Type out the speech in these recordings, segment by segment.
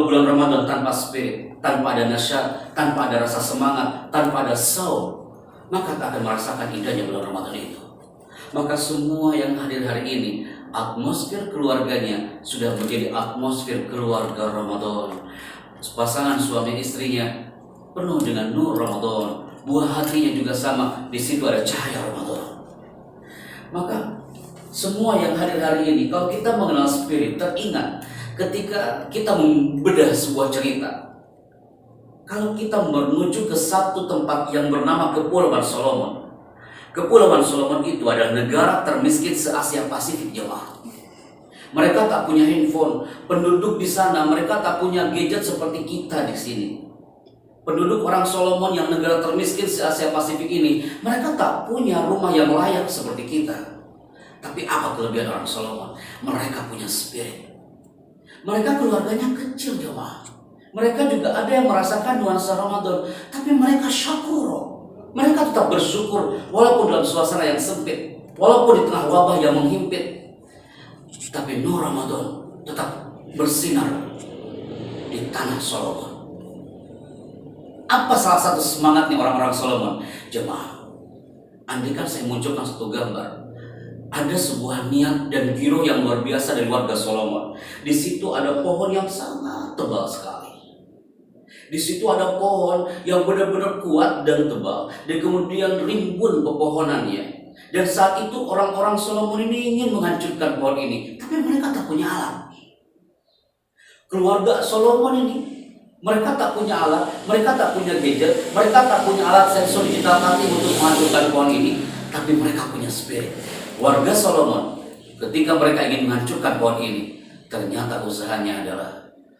bulan Ramadan tanpa spirit, tanpa ada nasyad, tanpa ada rasa semangat, tanpa ada saum, maka tak akan merasakan indahnya bulan Ramadan itu. Maka semua yang hadir hari ini, atmosfer keluarganya sudah menjadi atmosfer keluarga Ramadan. Pasangan suami istrinya penuh dengan nur Ramadan, buah hatinya juga sama, di situ ada cahaya Ramadan. Maka semua yang hadir hari ini, kalau kita mengenal spirit, teringat ketika kita membedah sebuah cerita. Kalau kita menuju ke satu tempat yang bernama Kepulauan Solomon. Kepulauan Solomon itu adalah negara termiskin se-Asia Pasifik, jemaah. Mereka tak punya handphone. Penduduk di sana mereka tak punya gadget seperti kita di sini. Penduduk orang Solomon yang negara termiskin se-Asia Pasifik ini, mereka tak punya rumah yang layak seperti kita. Tapi apa kelebihan orang Solomon? Mereka punya spirit. Mereka keluarganya kecil, jemaah. Mereka juga ada yang merasakan nuansa Ramadan, tapi mereka syukur. Mereka tetap bersyukur walaupun dalam suasana yang sempit, walaupun di tengah wabah yang menghimpit. Tapi nur Ramadan tetap bersinar di tanah Solomon. Apa salah satu semangatnya orang-orang Solomon? Jemaah, andaikan saya munculkan satu gambar. Ada sebuah niat dan giroh yang luar biasa dari warga Solomon. Di situ ada pohon yang sangat tebal sekali. Di situ ada pohon yang benar-benar kuat dan tebal. Dan kemudian rimbun pepohonannya. Dan saat itu orang-orang Solomon ini ingin menghancurkan pohon ini. Tapi mereka tak punya alat. Keluarga Solomon ini, mereka tak punya alat. Mereka tak punya gadget. Mereka tak punya alat sensor digital tadi untuk menghancurkan pohon ini. Tapi mereka punya spirit. Warga Solomon, ketika mereka ingin menghancurkan pohon ini, ternyata usahanya adalah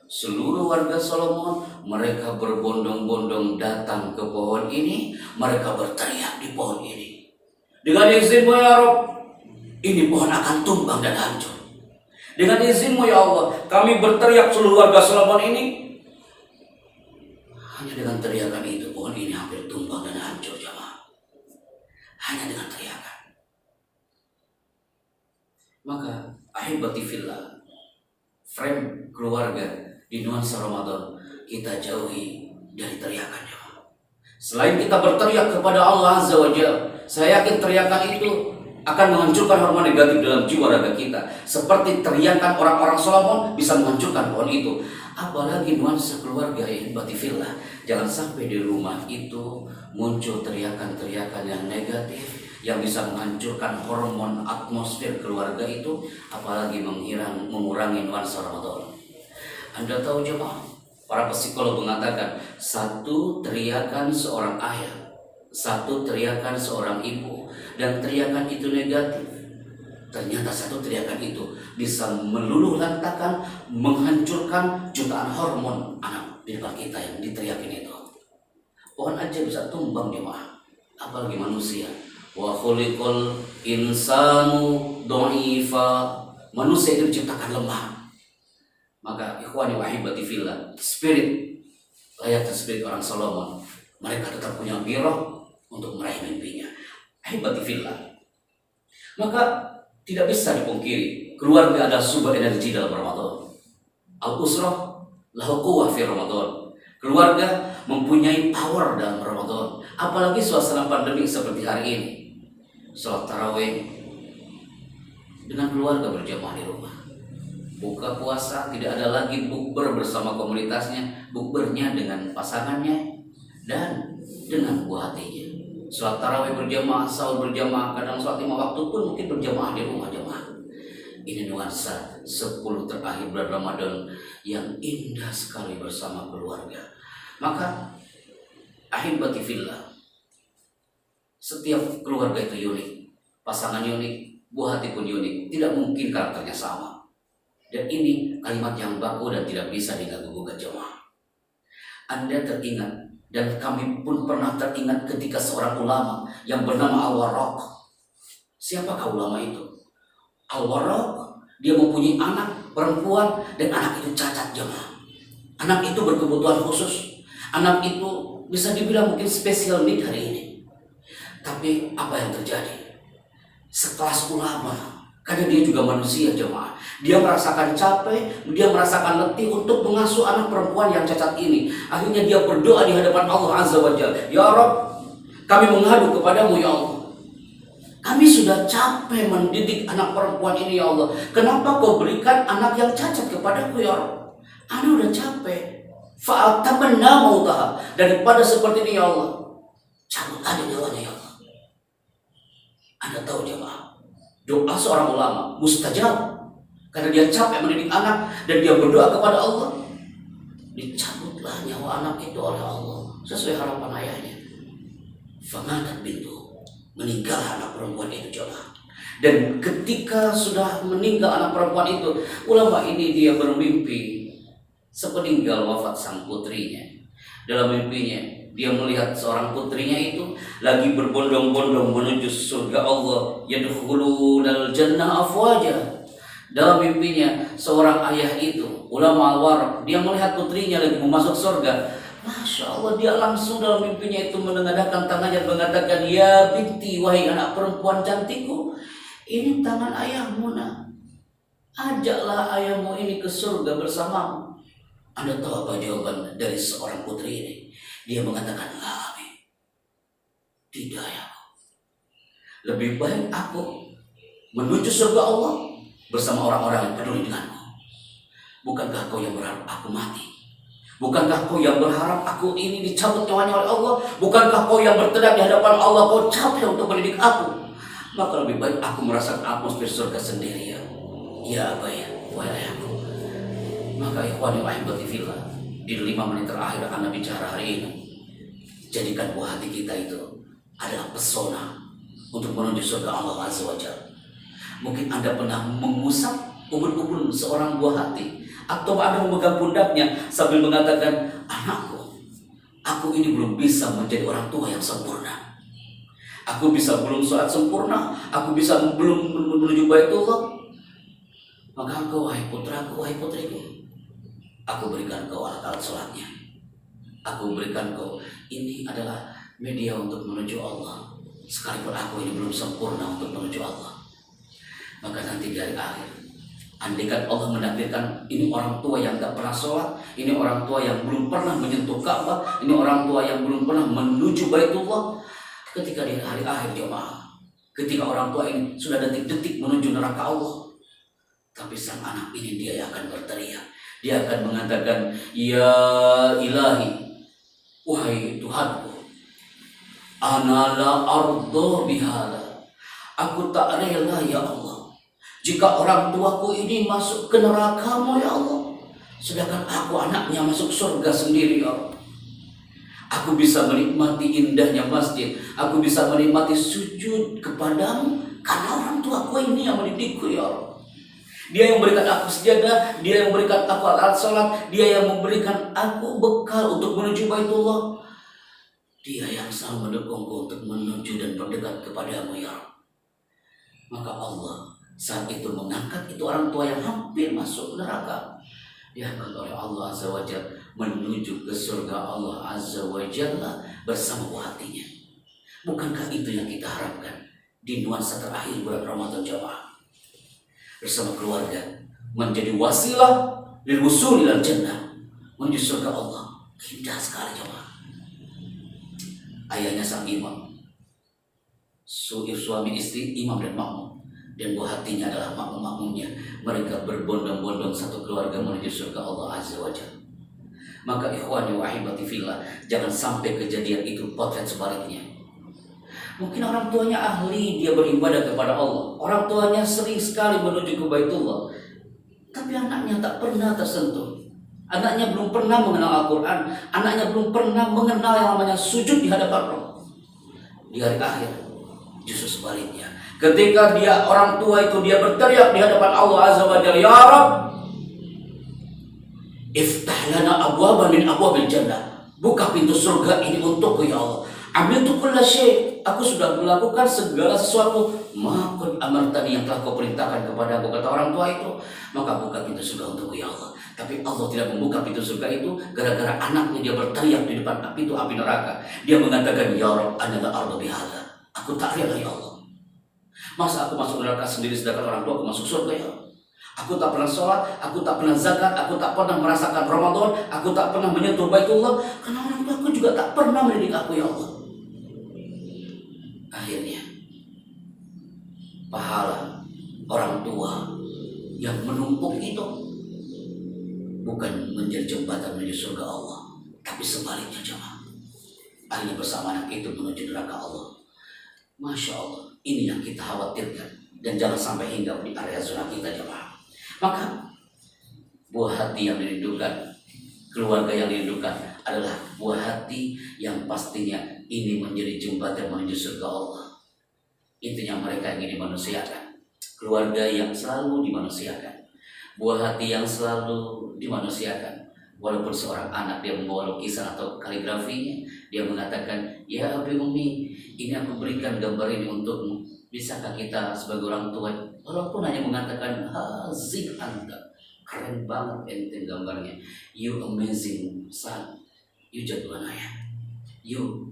seluruh warga Solomon, mereka berbondong-bondong datang ke pohon ini, mereka berteriak di pohon ini. Dengan izin-Mu ya Rabb, ini pohon akan tumbang dan hancur. Dengan izin-Mu ya Allah, kami berteriak seluruh warga Solomon ini. Hanya dengan teriakan itu, pohon ini hampir tumbang dan hancur, jemaah. Hanya dengan teriakan. Maka ahibati fillah, frame keluarga di nuansa Ramadan kita jauhi dari teriakannya. Selain kita berteriak kepada Allah Azza wa Jalla, saya yakin teriakan itu akan menghancurkan hormon negatif dalam jiwa raga kita. Seperti teriakan orang-orang Solomon bisa menghancurkan pohon itu. Apalagi nuansa keluarga ahibati fillah. Jangan sampai di rumah itu muncul teriakan-teriakan yang negatif yang bisa menghancurkan hormon atmosfer keluarga itu, apalagi mengurangi nuansa Ramadan. Anda tahu jemaah, para psikolog mengatakan satu teriakan seorang ayah, satu teriakan seorang ibu, dan teriakan itu negatif. Ternyata satu teriakan itu bisa meluluh lantakan, menghancurkan jutaan hormon anak di depan kita yang diteriakin itu. Pohon aja bisa tumbang jemaah, apalagi manusia. Wa khuliqal insanu dha'ifa. Manusia itu diciptakan lemah. Maka ikhwani wa ahibati fillah, spirit layaknya spirit orang Solomon, mereka tetap punya giroh untuk meraih mimpinya. Ahibati fillah. Maka tidak bisa dipungkiri, keluarga adalah sumber energi dalam Ramadan. Al-usrah lahu quwwah fi Ramadan. Keluarga mempunyai power dalam Ramadan. Apalagi suasana pandemi seperti hari ini. Salat tarawih dengan keluarga berjamaah di rumah. Buka puasa tidak ada lagi bukber bersama komunitasnya, bukbernya dengan pasangannya dan dengan buah hatinya. Salat tarawih berjamaah, sahur berjamaah, kadang salat 5 waktu pun mungkin berjamaah di rumah jamaah. Ini nuansa 10 terakhir bulan Ramadan yang indah sekali bersama keluarga. Maka ahibati fillah, setiap keluarga itu unik, pasangan unik, buah hati pun unik, tidak mungkin karakternya sama. Dan ini kalimat yang baku dan tidak bisa diganggu-gugat jemaah. Anda teringat, dan kami pun pernah teringat ketika seorang ulama yang bernama Al-Warraq. Siapakah ulama itu? Al-Warraq, dia mempunyai anak perempuan dan anak itu cacat jemaah. Anak itu berkebutuhan khusus. Anak itu bisa dibilang mungkin special need hari ini. Tapi apa yang terjadi? Sekelas ulama Karena dia juga manusia jemaah. Dia merasakan capek, dia merasakan letih untuk mengasuh anak perempuan yang cacat ini. Akhirnya dia berdoa di hadapan Allah Azza wa Jalla. Ya Rabb, kami mengadu kepadamu ya Allah. Kami sudah capek mendidik anak perempuan ini ya Allah. Kenapa kau berikan anak yang cacat kepadaku ya Rabb? Ana udah capek. Fa'atamanna mautaha. Daripada seperti ini ya Allah, cabut aja nyawanya ya Allah. Anda tahu jemaah, doa seorang ulama mustajab. Karena dia capek mendidik anak dan dia berdoa kepada Allah, dicabutlah nyawa anak itu oleh Allah sesuai harapan ayahnya. Famatat bintu, meninggal anak perempuan itu jemaah. Dan ketika sudah meninggal anak perempuan itu, ulama ini dia bermimpi sepeninggal wafat sang putrinya. Dalam mimpinya dia melihat seorang putrinya itu lagi berbondong-bondong menuju surga Allah, yadkhulunal jannah afwaja. Dalam mimpinya seorang ayah itu, ulama al-waraq, dia melihat putrinya lagi masuk surga. Masya Allah, dia langsung dalam mimpinya itu menengadahkan tangannya mengatakan, ya binti, wahai anak perempuan cantikku, ini tangan ayahmu nak. Ajaklah ayahmu ini ke surga bersamamu. Anda tahu apa jawaban dari seorang putri ini? Dia mengatakan, la abi, tidak ya. Lebih baik aku menuju surga Allah bersama orang-orang yang peduli denganku. Bukankah kau yang berharap aku mati? Bukankah kau yang berharap aku ini dicabut nyawanya oleh Allah? Bukankah kau yang bertedak di hadapan Allah, kau capek untuk mendidik aku? Maka lebih baik aku merasakan atmosfer surga sendiri ya. Ya apa ya, wahai ayahku. Maka ikhwani wa ahibati fillah, di 5 menit terakhir Anda bicara hari ini, jadikan buah hati kita itu adalah pesona untuk menuju surga Allah Azza wa Jalla. Mungkin Anda pernah mengusap ubun-ubun seorang buah hati, atau Anda memegang pundaknya sambil mengatakan, anakku, aku ini belum bisa menjadi orang tua yang sempurna. Aku belum sholat sempurna, aku belum menuju Baitullah. Maka engkau, wahai putraku, wahai putriku, aku berikan kau alat-alat sholatnya. Aku berikan kau, ini adalah media untuk menuju Allah. Sekalipun aku ini belum sempurna untuk menuju Allah. Maka nanti di hari akhir, andaikan Allah menakdirkan ini orang tua yang tak pernah sholat, ini orang tua yang belum pernah menyentuh Ka'bah, ini orang tua yang belum pernah menuju Baitullah, ketika di hari akhir jemaah, ketika orang tua ini sudah detik-detik menuju neraka Allah, tapi sang anak ini dia yang akan berteriak, dia akan mengatakan, ya ilahi, wahai Tuhanku, ana la ardo bihala, aku tak rela ya Allah jika orang tuaku ini masuk ke neraka-Mu ya Allah, sedangkan aku anaknya masuk surga sendiri ya Allah. Aku bisa menikmati indahnya masjid, aku bisa menikmati sujud kepadamu karena orang tuaku ini yang mendidikku ya Allah. Dia yang memberikan aku sejadah, dia yang memberikan aku alat sholat, dia yang memberikan aku bekal untuk menuju Baitullah. Dia yang selalu mendukungku untuk menuju dan berdekat kepadamu ya Allah. Maka Allah saat itu mengangkat itu orang tua yang hampir masuk neraka, diangkat oleh Allah Azza wa Jalla menuju ke surga Allah Azza wa Jalla bersama buah hatinya. Bukankah itu yang kita harapkan di nuansa terakhir bulan Ramadan jamaah? Bersama keluarga menjadi wasilah lil wusul ilal jannah, menuju surga Allah. Indah sekali jamaah. Ayahnya sang imam, suami istri, imam dan makmum, dan buah hatinya adalah makmum-makmumnya. Mereka berbondong-bondong satu keluarga menuju surga Allah Azza wa Jalla. Maka ikhwani wa ahibati fillah, jangan sampai kejadian itu potret sebaliknya. Mungkin orang tuanya ahli, dia beribadah kepada Allah, orang tuanya sering sekali menuju ke Baitullah, tapi anaknya tak pernah tersentuh. Anaknya belum pernah mengenal Al-Quran, anaknya belum pernah mengenal yang namanya sujud di hadapan Allah. Di hari akhir justru sebaliknya, ketika dia orang tua itu dia berteriak di hadapan Allah Azza wa Jalla, ya Rabb, iftah lana abwaban min abwabil jannah, buka pintu surga ini untukku ya Allah. Amiltu kulla syai', aku sudah melakukan segala sesuatu, ma qad amartani, yang telah kau perintahkan kepada aku, kata orang tua itu. Maka buka pintu surga untukku ya Allah. Tapi Allah tidak membuka pintu surga itu gara-gara anaknya dia berteriak di depan pintu api neraka. Dia mengatakan, ya Rabb, ana la arda bihadza, aku tak rela ya Allah Masa aku masuk neraka sendiri sedangkan orang tua aku masuk surga ya Allah? Aku tak pernah sholat, aku tak pernah zakat, aku tak pernah merasakan Ramadan, aku tak pernah menyentuh Baitullah, karena orang tua aku juga tak pernah mendidik aku ya Allah. Akhirnya pahala orang tua yang menumpuk itu bukan menjadi jembatan menuju surga Allah, tapi sebaliknya jemaah. Akhirnya bersama anak itu menuju neraka Allah. Masya Allah, ini yang kita khawatirkan dan jangan sampai hingga di area zona kita jemaah. Maka buah hati yang dirindukan, keluarga yang dirindukan adalah buah hati yang pastinya ini menjadi jembatan menuju surga Allah. Itu yang mereka ingin dimanusiakan. Keluarga yang selalu dimanusiakan, buah hati yang selalu dimanusiakan. Walaupun seorang anak dia membawa lukisan atau kaligrafinya, dia mengatakan, ya Abi Umi, ini aku berikan gambar ini untukmu. Bisakah kita sebagai orang tua, walaupun hanya mengatakan, hazik anda, keren banget ente gambarnya, you amazing son, you jagoan ayah, you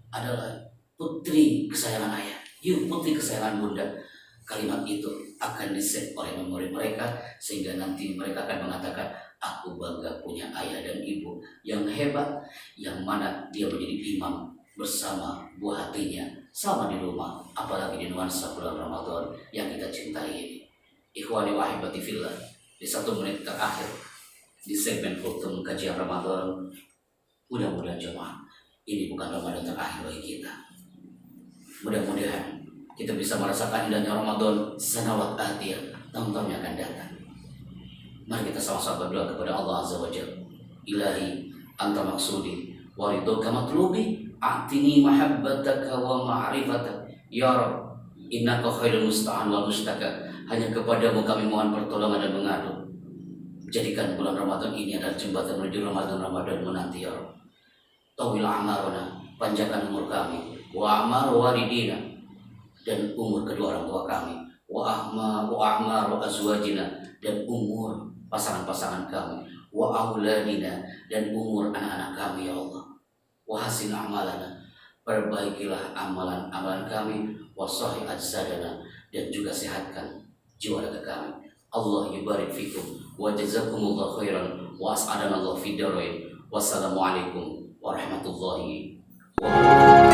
adalah putri kesayangan ayah, you putri kesayangan bunda. Kalimat itu akan di-save oleh memori mereka, sehingga nanti mereka akan mengatakan, aku bangga punya ayah dan ibu yang hebat, yang mana dia menjadi imam bersama buah hatinya sama di rumah, apalagi di nuansa bulan Ramadan yang kita cintai ini. Ikhwani wa ahibati fillah, di 1 menit terakhir di segmen kultum kajian Ramadan, mudah-mudahan jemaah ini bukan Ramadan terakhir bagi kita. Mudah-mudahan kita bisa merasakan indahnya Ramadan sanawat atiyah, tahun-tahun yang akan datang. Mari kita sama-sama berdoa kepada Allah Azza wa Jalla. Ilahi, anta maksudi wa ridhoka matlubi, a'tini mahabbataka wa ma'rifataka ya Rabb, innaka khairul musta'an wa mustaka. Hanya kepadamu kami mohon pertolongan dan mengadu. Jadikan bulan Ramadan ini adalah jembatan menuju Ramadan menanti ya Rabb. Tawil amarona, panjangkan umur kami, wa amar walidina, dan umur kedua orang tua kami, wa ahmar azwajina, dan umur pasangan-pasangan kami, wa auladina, dan umur anak-anak kami ya Allah. Wa hasin amalana, perbaikilah amalan-amalan kami, wa sahih ajsadana, dan juga sehatkan jiwa raga kami. Allah yubarik fikum wa jazakumullah khairan wa as'adana Allah fi darain. Wassalamualaikum warahmatullahi wabarakatuh.